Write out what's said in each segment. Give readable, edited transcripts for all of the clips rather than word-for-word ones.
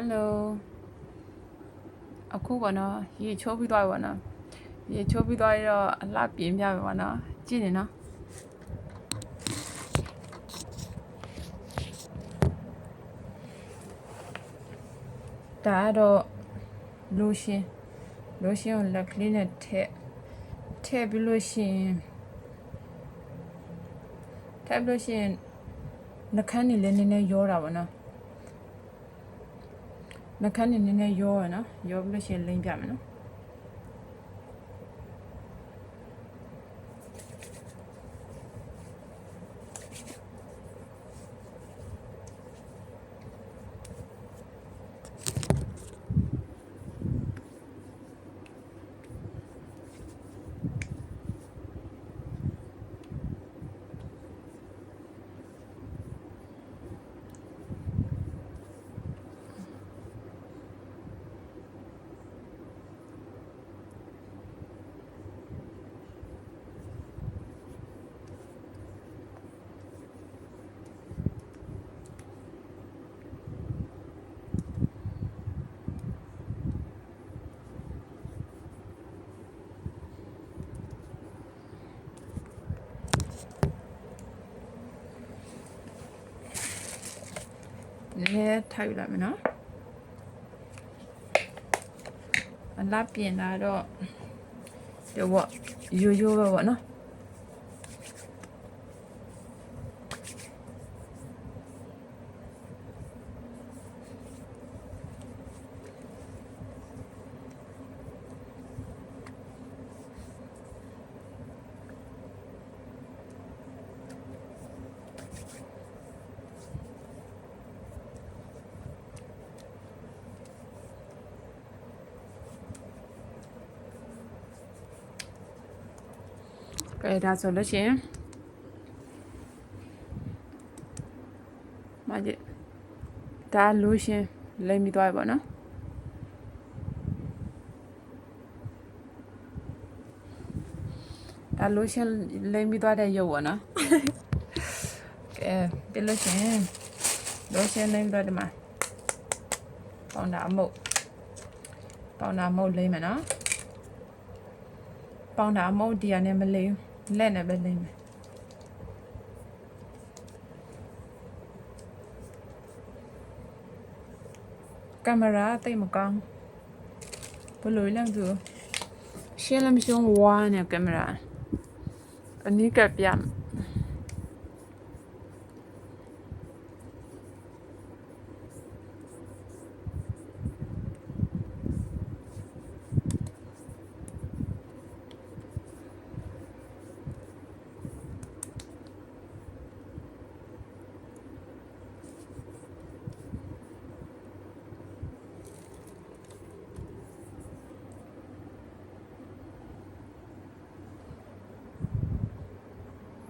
Hello အခုပေါ့နော်ရေချိုးပြီးသွားပြီပေါ့နော်ရေချိုးပြီးသွားတော့အလှပြင်းပြပြီပေါ့နော်ကြည့်နေနော်ဒါကတော့ lotion ကိုလက်ကလေးနဲ့ထည့်ပြီးလို့ရှိရင်နှာခမ်းနေလည်းနည်းနည်းရောတာပေါ့နော်နှာခမ်းနေနည်းနည်းရောရနော်ရောပြီးလို့ရှိရင်လိမ့်ပြမယ်နော်နည်းနည်းထိုက်လိုက်မယ်နော်အလှပြင်လာတော့ဒီပေါ့ရိုးပဲပေါ့နော်ကဲဒါဆိုလို့ရှိရင်မကြီးဒါလူရှင်လိမ့်ပြီးသွားပြီပေါ့နော်ဒါလူရှင်လိမ့်ပြီးသွားတဲ့ရုပ်ပေါ့နော်ကဲပြလို့ရှိရင်လူရှင်လိမ့်ပြီးသွားဒီမှာပေါင်တာအမုတ်လိမ့်မယ်နော်ပေါင်တာအမုတ်ဒီကနေမလိမ့်လက်နဲ့ပဲလိမ့်မယ်ကင်မရာတိတ်မကောင်းဘယ်လိုလဲသူရှင်းလည်းမရှင်းဝါနဲ့ကင်မရာအနည်းကပြ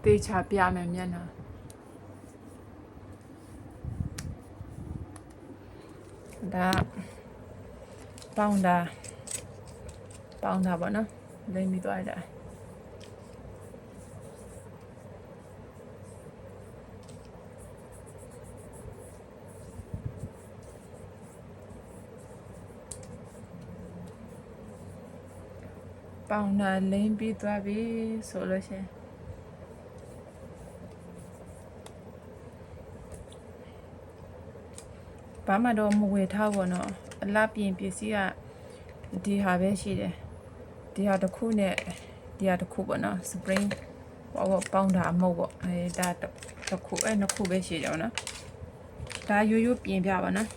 တေချာပြမယ်မျက်နှာဒါပေါင်တာပေါ့နော်လိမ့်ပြီးသွားတာပေါင်တာလိမ့်ပြီးသွားပြီဆိုလို့ရှိရင်ဘာမှတော့မဝေထားဘူးနော်အလားပြင်ပစ္စည်းကဒီဟာပဲရှိတယ်ဒီဟာတစ်ခုနဲ့ဒီဟာတစ်ခုပေါ့နော် spring ပေါင်းတာအမုတ်ပေါ့ဒါတစ်ခုနှစ်ခုပဲရှိတယ်ပေါ့နော်ဒါရိုးပြင်ပြပါနော်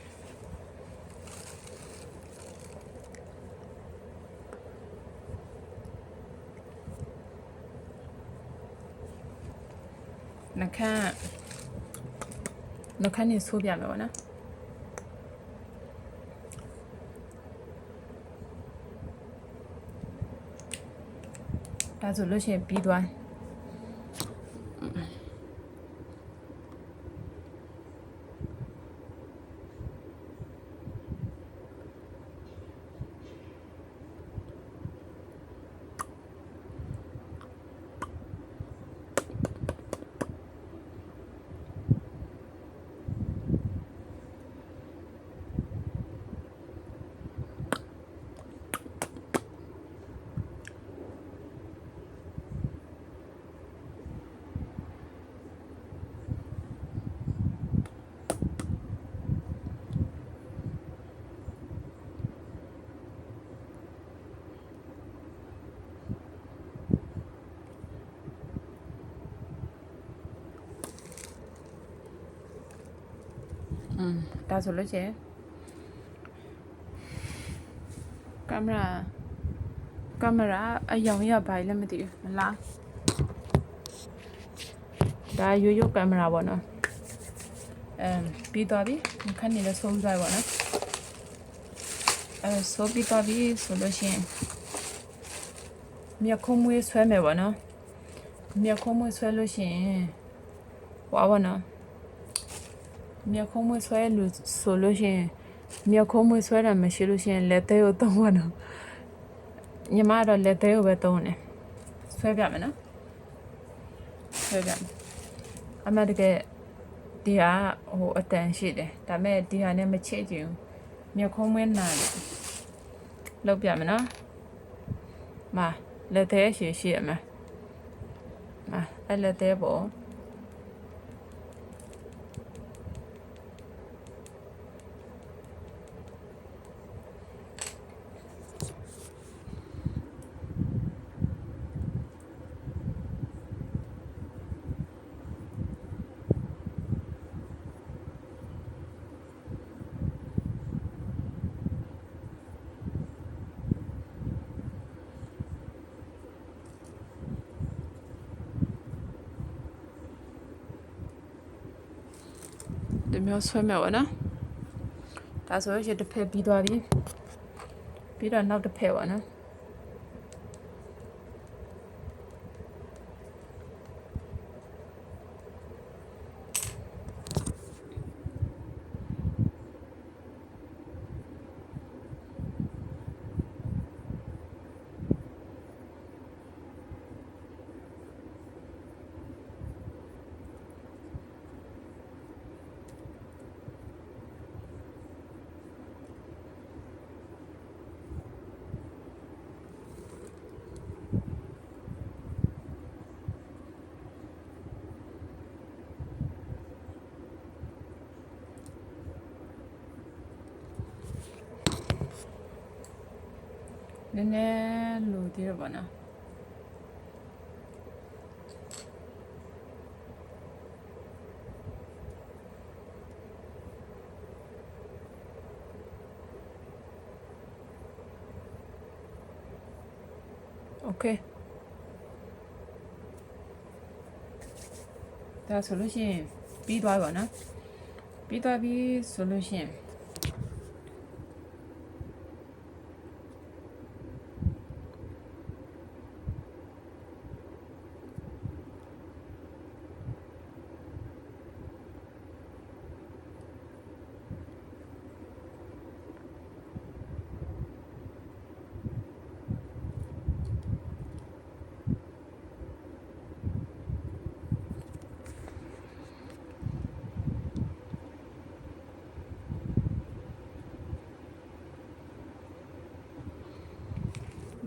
နှာခမ်းနေဆိုးပြမယ်ပေါ့နော်ဒါဆိုလို့ရှိရင်ပြီးသွား ဒါဆိုလို့ချင်းကင်မရာအယောင်ရပါလဲမသိဘူးမလားဒါရိုးရိုးကင်မရာပေါ့နော်ပြီးသွားပြီခဏနေလဲဆုံးသွားပါနော်ဆိုပြီးသွားပြီဆိုလို့ရှိရင်မြက်ခုံးမွေးဆွဲမယ်ပေါ့နော်မြက်ခုံးမွေးဆွဲလို့ရှိရင်ဟွာပေါ့နော်မြက်ခုံးမွေးဆွဲလို့ဆိုလို့ရှိရင်မြက်ခုံးမွေးဆွဲတာမရှိလို့ရှိရင်လက်သေးကိုသုံးပါတော့ညီမတော့လက်သေးကိုပဲသုံးတယ်ဆွဲပြမယ်နော်ဆွဲပြမယ်အမှန်တကယ်ဒီဟာဟိုအတန်ရှိတယ်ဒါပေမဲ့ဒီဟာနဲ့မချစ်ချင်ဘူးမြက်ခုံးမွေးနာတယ်လောက်ပြမယ်နော်มาလက်သေးရှိရမယ်มาအဲ့လက်သေးပေါ့ဒီမျိုးဆွဲမယ်ပေါ့နော်ဒါဆိုရင်တစ်ဖက်ပြီးသွားပြီပြီးတော့နောက်တစ်ဖက်ပေါ့နော်နည်းနည်းလိုသေးတယ်ပေါ့နော်โอเคဒါဆိုလို့ရှိရင်ပြီးသွားပါနော်ပြီးသွားပြီဆိုလို့ရှိရင်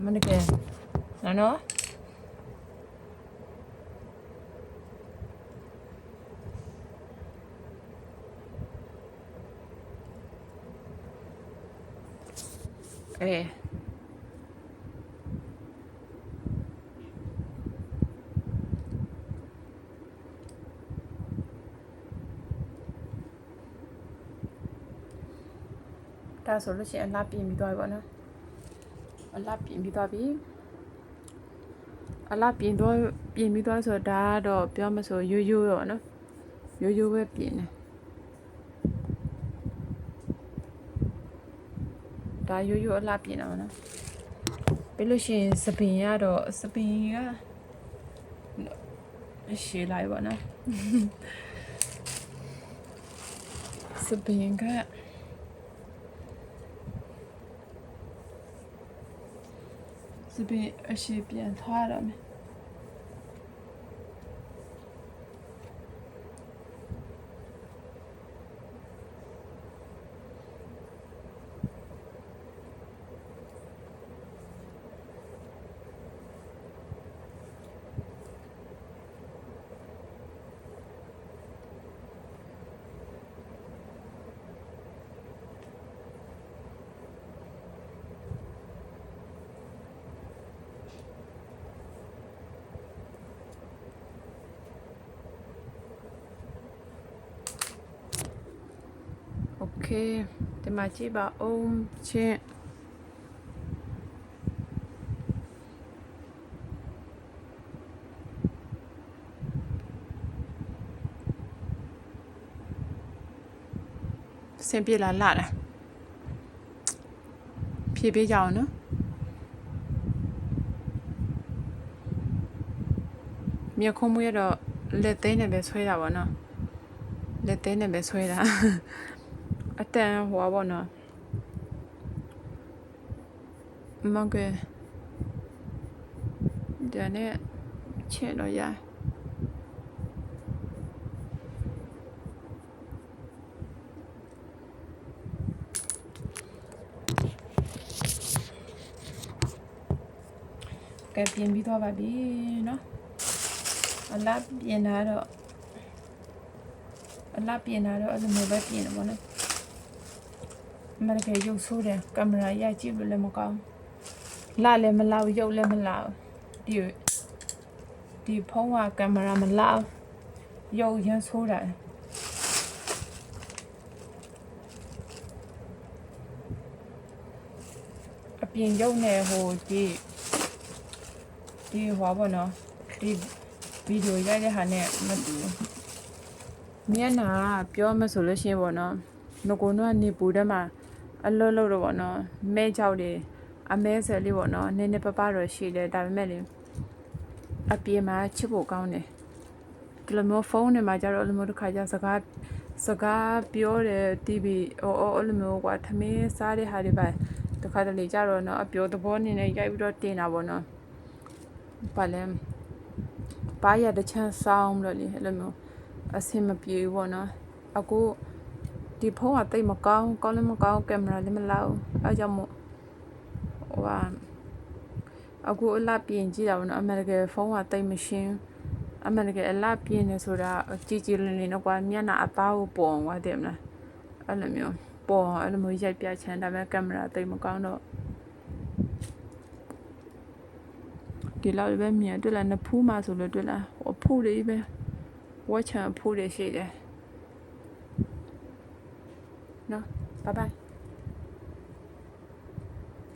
မနက်ကနော်ဒါဆိုလို့ရှိရင်အလားပြင်ပြီးသွားပြီပေါ့နော်အလားပြင်ပြီးသွားပြီအလားပြင်ပြီးသွားဆိုတော့ဒါကတော့ပြောမဆိုရိုးရိုးတော့နော်ရိုးရိုးပဲပြင်တယ်ဒါရိုးရိုးအလားပြင်တာပေါ့နော်ပြီးလို့ရှိရင်စပင်ကတော့စပင်ကရှည်လိုက်ပါနော်စပင်ကစပင်အရှည်ပြန်ထားရမယ် เคဒီမှာကြည့်ပါအောင်ချင်းစင်ပြေလာတာဖြည့်ပေးကြအောင်နော်မြေခုံးမွေးတော့လက်သေးနဲ့ပဲဆွဲတာပေါ့နော်လက်သေးနဲ့ပဲဆွဲတာအတန်ဟွာပေါ့နော်မကဲဒါနဲ့ချဲ့တော့ရကဲပြင်ပြီးသွားပါပြီနော်အလားပြင်လာတော့အဲ့လိုမျိုးပဲပြင်တယ်ပေါ့နော်မရကရုပ်ဆိုးတယ်ကင်မရာရိုက်ကြည့်လို့လည်းမကောင်းလာလည်းမလာဘူးရုပ်လည်းမလာဘူးဒီဖုန်းကကင်မရာမလာရုပ်ရမ်းဆိုးတယ်အပြင်ရုပ်နဲ့ဟိုဒီဟွာပေါ့နော်ဒီဗီဒီယိုရိုက်တဲ့ဟာနဲ့မတူမျက်နှာပြောမှဆိုလို့ရှိရင်ပေါ့နော်ငကိုကနေပူတဲ့မှာအလွတ်လို့တော့ပေါ့နော်မဲချောက်တယ်အမဲဆယ်လေးပေါ့နော်နည်းနည်းပပတော့ရှိတယ်ဒါပေမဲ့လေအပြေမှာချစ်ဖို့ကောင်းတယ်ဒီလိုမျိုးဖုန်းနဲ့မှာကြတော့အဲ့လိုမျိုးတစ်ခါကျစကားပြောတယ် TV အဲ့လိုမျိုးကွာသမင်းစားတဲ့ဟာတွေပါတစ်ခါတလေကြတော့နော်အပြောသဘောနေနဲ့ရိုက်ပြီးတော့တင်တာပေါ့နော်ဘာလဲဘာရတဲ့ချမ်းဆောင်လို့လေအဲ့လိုမျိုးအဆင်မပြေဘူးပေါ့နော်အခုဒီဖုန်းကတိတ်မကောင်းလည်းမကောင်းကင်မရာလည်းမလောက်အဲကြောင့်မို့ဟိုဟာအခုအလားပြင်ကြည့်တာပေါ့နော်အမေရိကန်ဖုန်းကတိတ်မရှင်းအမေရိကန်အလားပြင်နေဆိုတာကြည်လင်းတော့ကွာမျက်နှာအသားကိုပေါ်သွားတယ်မလားအဲ့လိုမျိုးပေါ်အဲ့လိုမျိုးရိုက်ပြချင်ဒါပေမဲ့ကင်မရာတိတ်မကောင်းတော့ဒီလောက်ပဲမြင်တွေ့လားနဖူးမှဆိုလို့တွေ့လားအဖူးလေးပဲဝတ်ချံအဖူးလေးရှိတယ်နော်ဘိုင်ဘိုင်